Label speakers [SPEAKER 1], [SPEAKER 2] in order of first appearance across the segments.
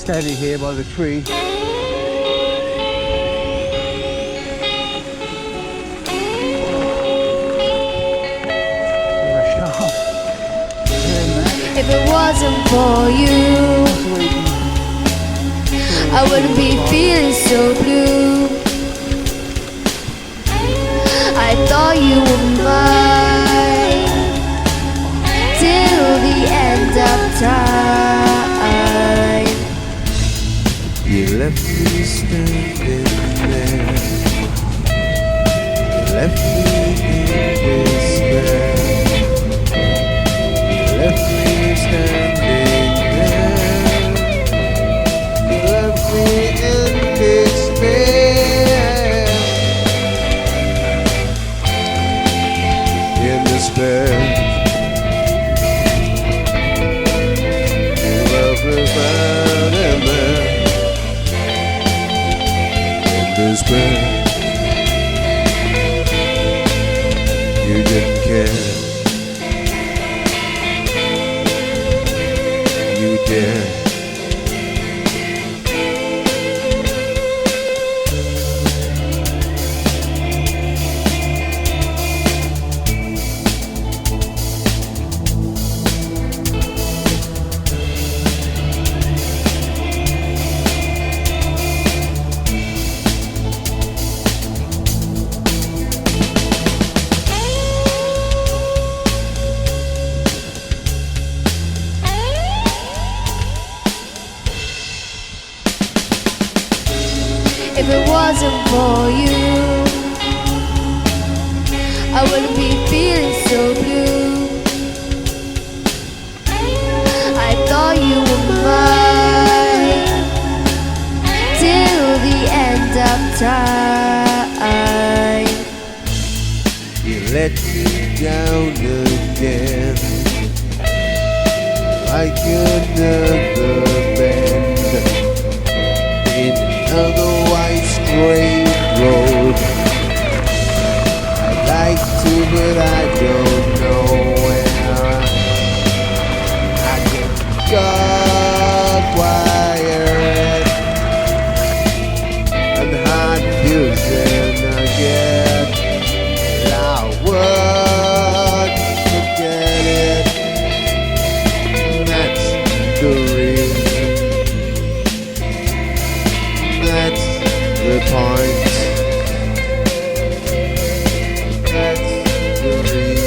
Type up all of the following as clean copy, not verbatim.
[SPEAKER 1] steady here by the tree.
[SPEAKER 2] If it wasn't for you, I wouldn't be feeling so blue. I thought you were mine till the end of time.
[SPEAKER 3] You left me standing there, you left me in despair, you left me standing there, you left me in despair, in despair. You left me standing there, in despair. You didn't care. You did.
[SPEAKER 2] If it wasn't for you, I wouldn't be feeling so blue. I thought you were mine till the end of time.
[SPEAKER 3] You let me down again, like another bend in otherwise straight road. I'd like to, but I don't know where. I can hardwire it and hard using again. I would forget it. That's the reason. That's the point. That's the reason.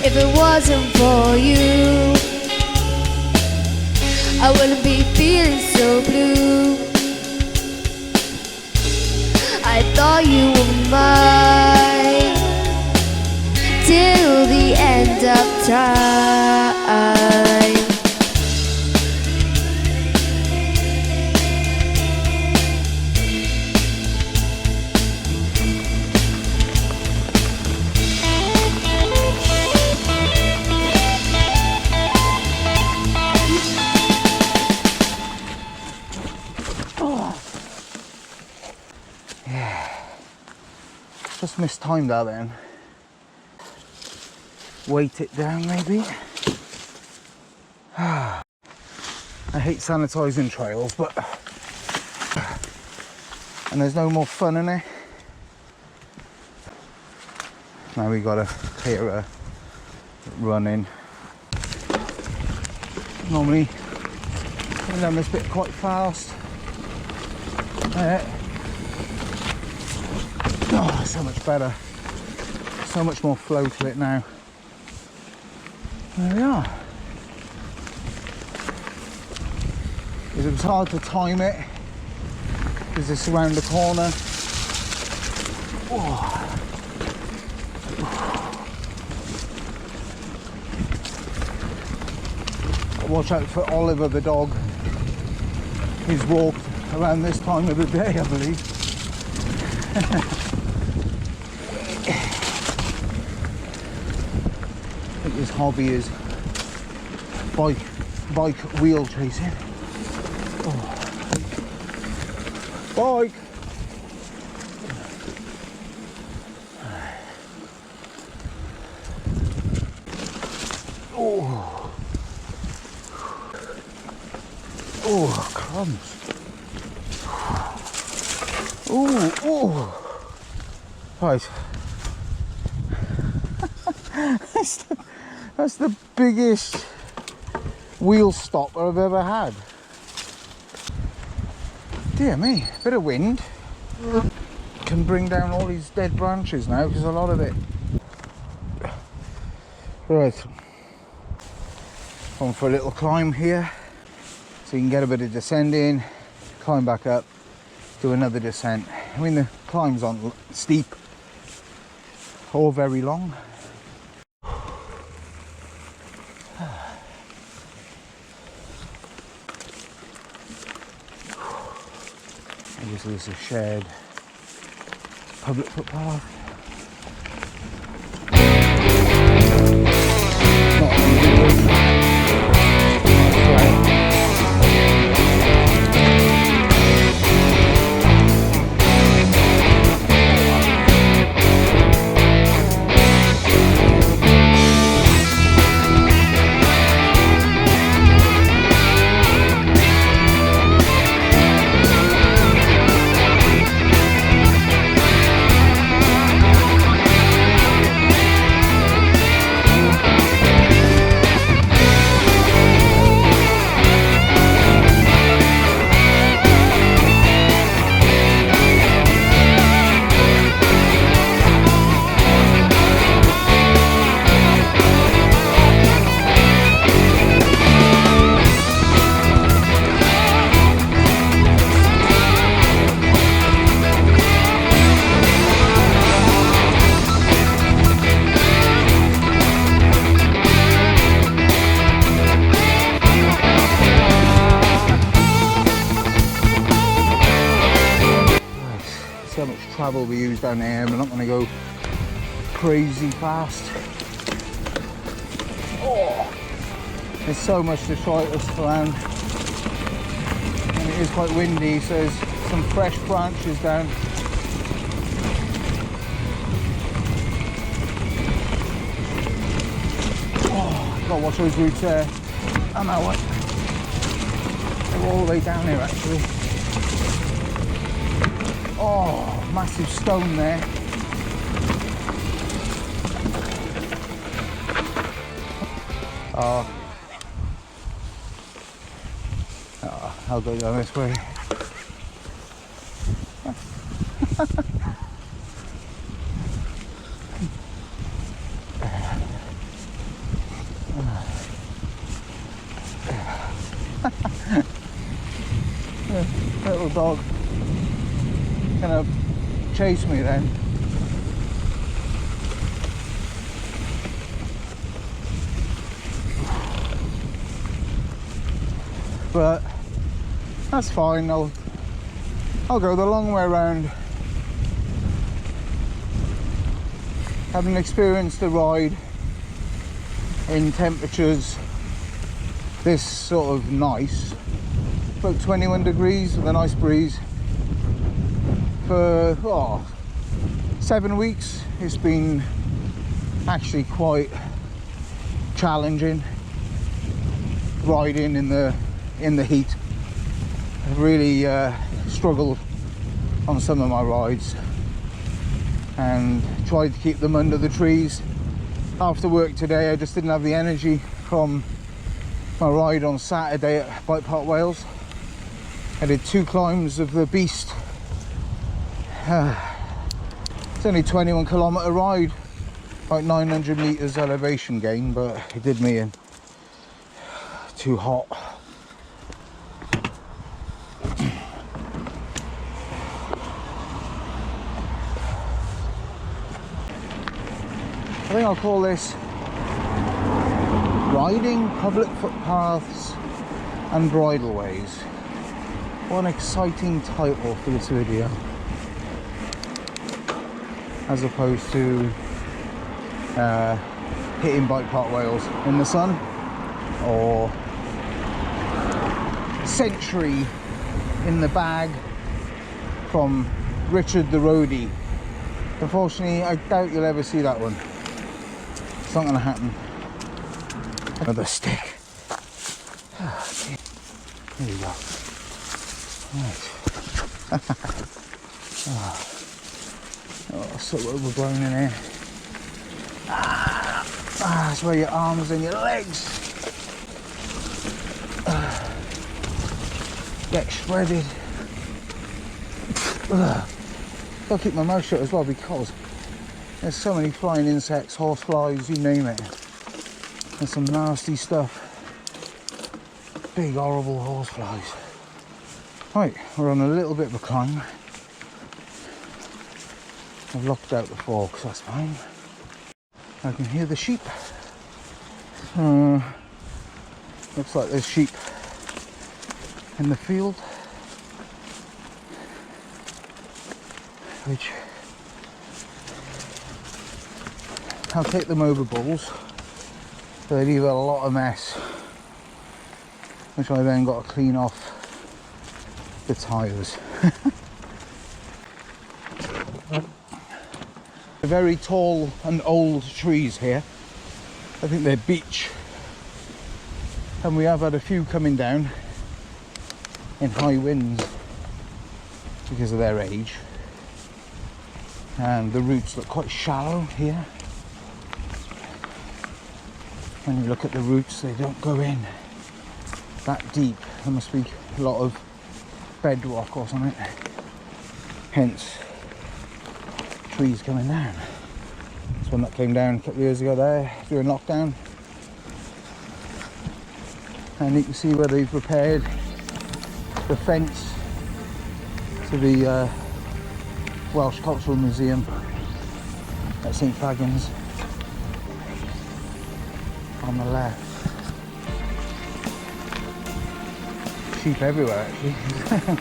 [SPEAKER 2] If it wasn't for you, I wouldn't be feeling so blue. I thought you were mine till the end of time.
[SPEAKER 1] Just mistimed that then. Weight it down maybe. I hate sanitizing trails, but and there's no more fun in it. Now we gotta clear a running. Normally I've done this bit quite fast. Oh, so much better. So much more flow to it now. There we are. It was hard to time it because it's around the corner. Oh. Watch out for Oliver the dog. He's walked around this time of the day, I believe. his hobby is bike wheel chasing. Oh. Bike. Oh. Oh, crumbs. Oh, oh. Right. That's the biggest wheel stopper I've ever had. Dear me, bit of wind can bring down all these dead branches now, because a lot of it. Right, on for a little climb here, so you can get a bit of descending, climb back up, do another descent. I mean, the climbs aren't steep or very long. Obviously it's a shared public footpath. Not unusual. That's right. So much travel we use down there, we're not going to go crazy fast. Oh, there's so much to try this around, and it is quite windy, so there's some fresh branches down. Oh, gotta watch those roots there. I know what, they're all the way down here actually. Oh, massive stone there. Oh, I'll go down this way. Little dog gonna chase me then. But that's fine, I'll go the long way around. Having experienced a ride in temperatures this sort of nice, about 21 degrees with a nice breeze, for 7 weeks, it's been actually quite challenging riding in the heat. I've really struggled on some of my rides and tried to keep them under the trees. After work today, I just didn't have the energy from my ride on Saturday at Bike Park Wales. I did 2 climbs of the beast. It's only a 21-kilometre ride, about 900 metres elevation gain, but it did me in. Too hot. I think I'll call this Riding Public Footpaths and Bridleways. What an exciting title for this video, as opposed to hitting bike park rails in the sun, or Century in the bag from Richard the Roadie. Unfortunately, I doubt you'll ever see that one. It's not going to happen. Another stick. There you go. Right. Oh, so overgrown in here. That's where your arms and your legs get shredded. Gotta keep my mouth shut as well, because there's so many flying insects, horseflies, you name it. There's some nasty stuff. Big horrible horseflies. Right, we're on a little bit of a climb. I've locked out the forks, that's fine. I can hear the sheep. Looks like there's sheep in the field, which I'll take them over bulls. They leave a lot of mess, which I then got to clean off the tyres. Very tall and old trees here. I think they're beech, and we have had a few coming down in high winds because of their age, and the roots look quite shallow here. When you look at the roots, they don't go in that deep. There must be a lot of bedrock or something, hence trees coming down. This one that came down a couple of years ago there during lockdown, and you can see where they've repaired the fence to the Welsh Cultural Museum at St Fagans on the left. Sheep everywhere actually.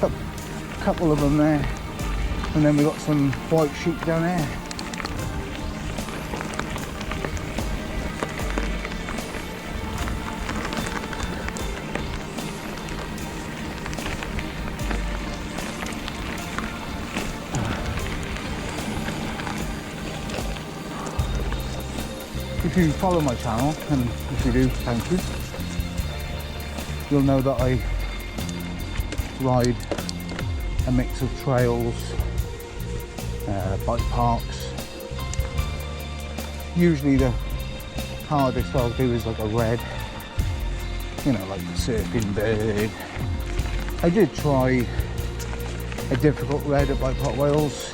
[SPEAKER 1] A couple of them there, and then we got some white sheep down there. If you follow my channel, and if you do, thank you, you'll know that I ride a mix of trails, bike parks. Usually the hardest I'll do is like a red, you know, like the surfing bird. I did try a difficult red at Bike Park Wales,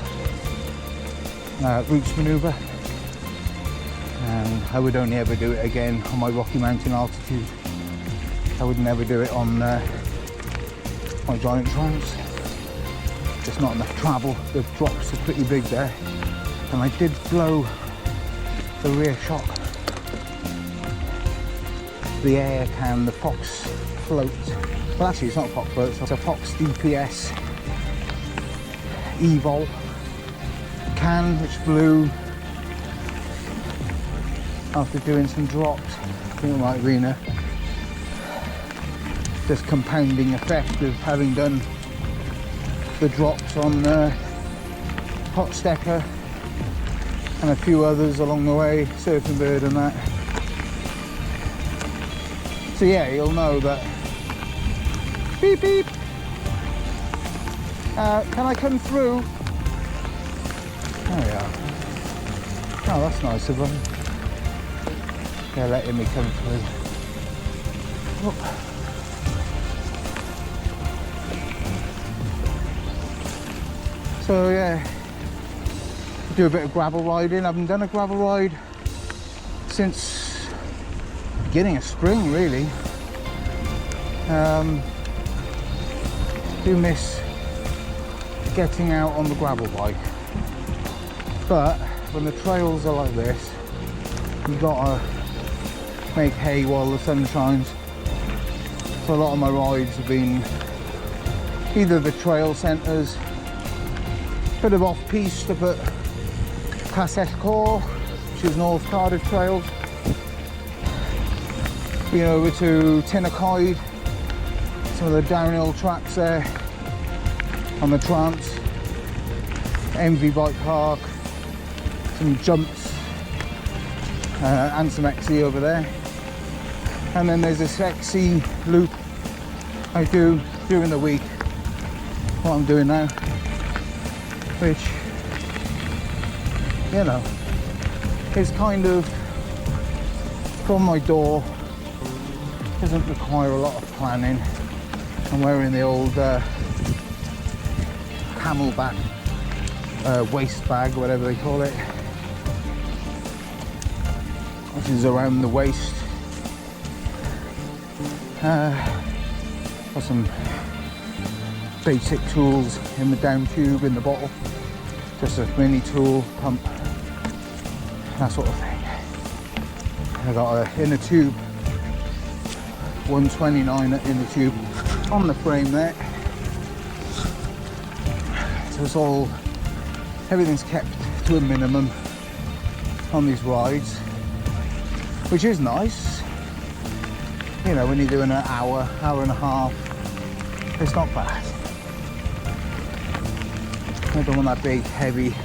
[SPEAKER 1] Roots Manoeuvre, and I would only ever do it again on my Rocky Mountain altitude. I would never do it on my giant trails. Just not enough travel. The drops are pretty big there, and I did blow the rear shock. The air can, the Fox float. Well, actually, it's not a Fox float. It's a Fox DPS Evol can, which blew after doing some drops. I think it might have been a just compounding effect of having done the drops on Hot Stecker and a few others along the way, Surfing Bird and that. So yeah, you'll know that. Beep beep. Can I come through? There we are. Oh, that's nice of them. They're letting me come through. Oh. So yeah, do a bit of gravel riding. I haven't done a gravel ride since beginning of spring, really. Do miss getting out on the gravel bike, but when the trails are like this, you gotta make hay while the sun shines. So a lot of my rides have been either the trail centres, bit of off-piste up at Pas Escor, which is North Cardiff Trails, Been over to Tinnacoid, some of the downhill tracks there on the Trance, Envy Bike Park, some jumps and some XC over there. And then there's this XC loop I do during the week, what I'm doing now, which, you know, is kind of from my door, doesn't require a lot of planning. I'm wearing the old camelback waist bag, whatever they call it, which is around the waist. Got some basic tools in the down tube in the bottle, just a mini tool, pump, that sort of thing. I got a inner tube, 129 inner tube on the frame there. So it's all, everything's kept to a minimum on these rides, which is nice. You know, when you're doing an hour and a half, it's not bad. I don't want that big heavy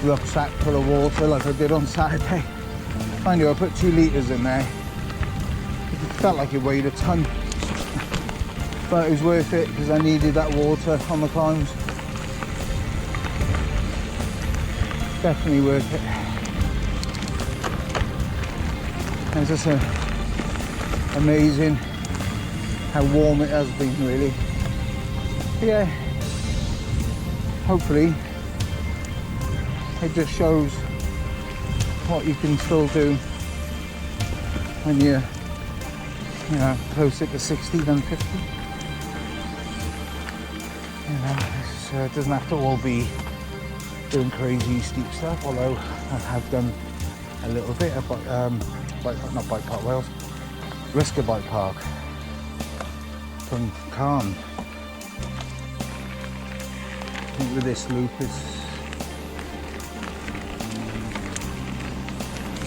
[SPEAKER 1] rucksack full of water like I did on Saturday. Mind you, I put 2 litres in there. It felt like it weighed a ton, but it was worth it because I needed that water on the climbs. Definitely worth it. It's just amazing how warm it has been, really. But yeah, hopefully it just shows what you can still do when you're, you know, closer to 60 than 50. You know, it doesn't have to all be doing crazy steep stuff, although I have done a little bit of not Bike Park Wales, Risker Bike Park from Cairn. I think with this loop it's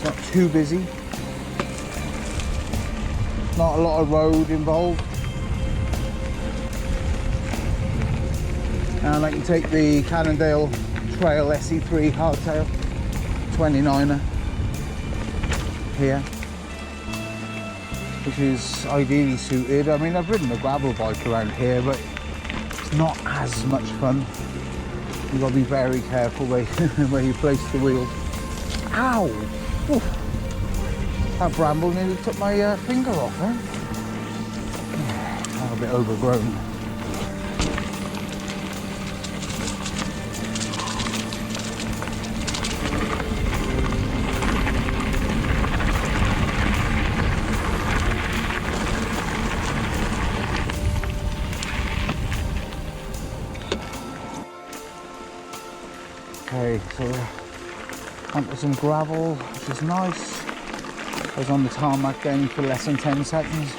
[SPEAKER 1] not too busy, not a lot of road involved, and I can take the Cannondale Trail SE Three hardtail 29er here, which is ideally suited. I mean, I've ridden a gravel bike around here, but it's not as much fun. You've got to be very careful where you place the wheels. Ow! Oof. That bramble nearly took my finger off, eh? I'm a bit overgrown. Okay, so onto some gravel, which is nice. I was on the tarmac then for less than 10 seconds.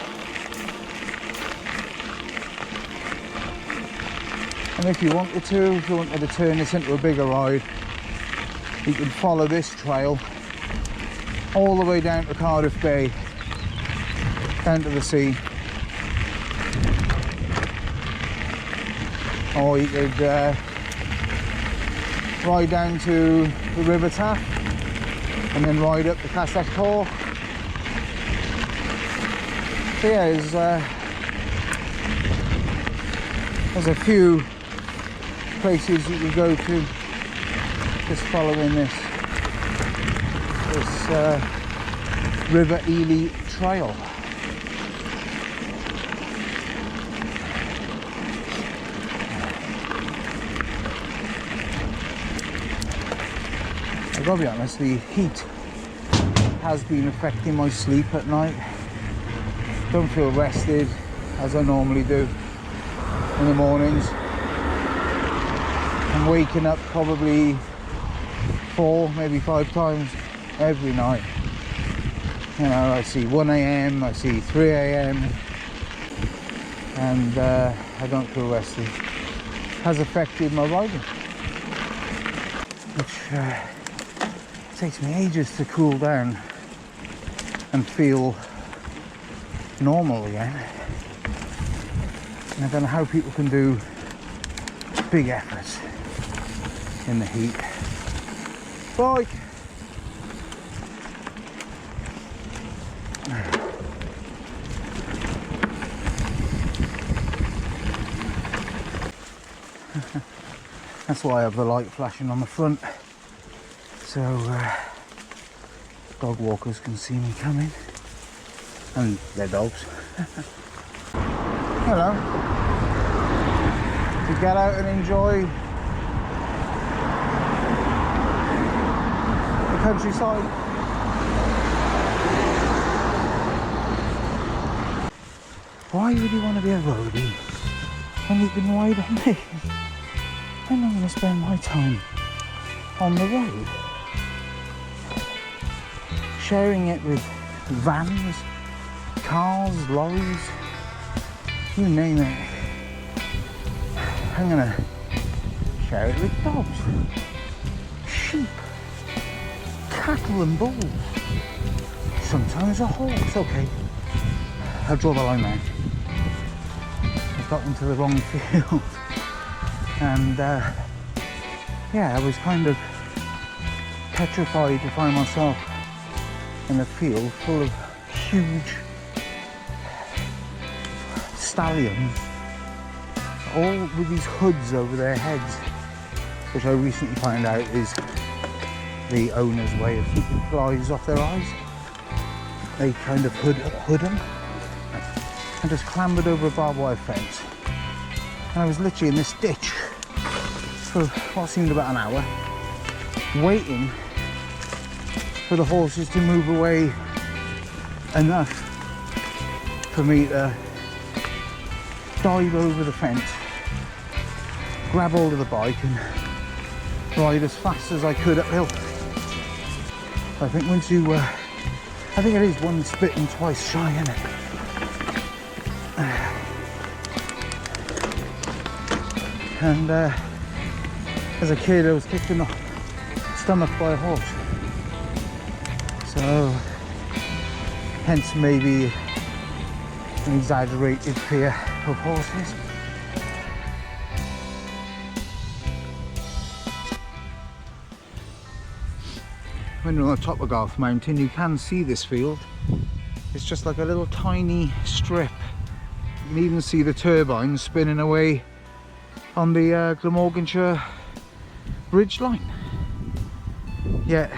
[SPEAKER 1] And if you wanted to turn this into a bigger ride, you could follow this trail all the way down to Cardiff Bay, down to the sea. Or you could ride down to the River Taff and then ride up the Castell Tor. So yeah, there's a few places you can go to just following this River Ely Trail. I've got to be honest, the heat has been affecting my sleep at night. Don't feel rested as I normally do in the mornings. I'm waking up probably 4, maybe 5 times every night. You know, I see 1 AM, I see 3 AM, and I don't feel rested. It has affected my riding, which takes me ages to cool down and feel normal again. And I don't know how people can do big efforts in the heat. Bye! That's why I have the light flashing on the front, so dog walkers can see me coming, and their dogs. Hello. To get out and enjoy the countryside. Why would you want to be a roadie when you've been wide on me? I'm not going to spend my time on the road, sharing it with vans, cars, lorries, you name it. I'm going to share it with dogs, sheep, cattle and bulls, sometimes a horse. Okay, I'll draw the line now. I've got into the wrong field. And yeah, I was kind of petrified to find myself in a field full of huge stallions, all with these hoods over their heads, which I recently found out is the owner's way of keeping flies off their eyes. They kind of hood them. I just clambered over a barbed wire fence, and I was literally in this ditch for what seemed about an hour, waiting for the horses to move away enough for me to dive over the fence, grab hold of the bike and ride as fast as I could uphill. I think once you, I think it is once bitten, twice shy, isn't it? And as a kid I was kicked in the stomach by a horse, so hence maybe an exaggerated fear of horses. When you're on the top of Garth Mountain you can see this field. It's just like a little tiny strip. You can even see the turbines spinning away on the Glamorganshire Bridge line. Yet,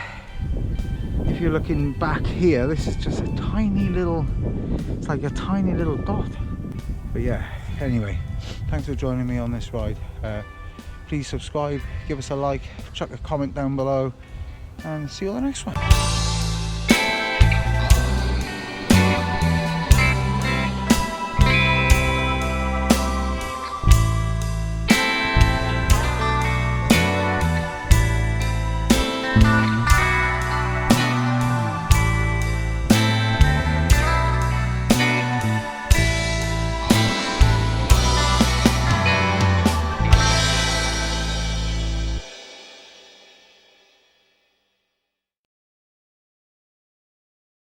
[SPEAKER 1] if you're looking back here, this is just a tiny little, it's like a tiny little dot. But yeah, anyway, thanks for joining me on this ride. Please subscribe, give us a like, chuck a comment down below, and see you on the next one.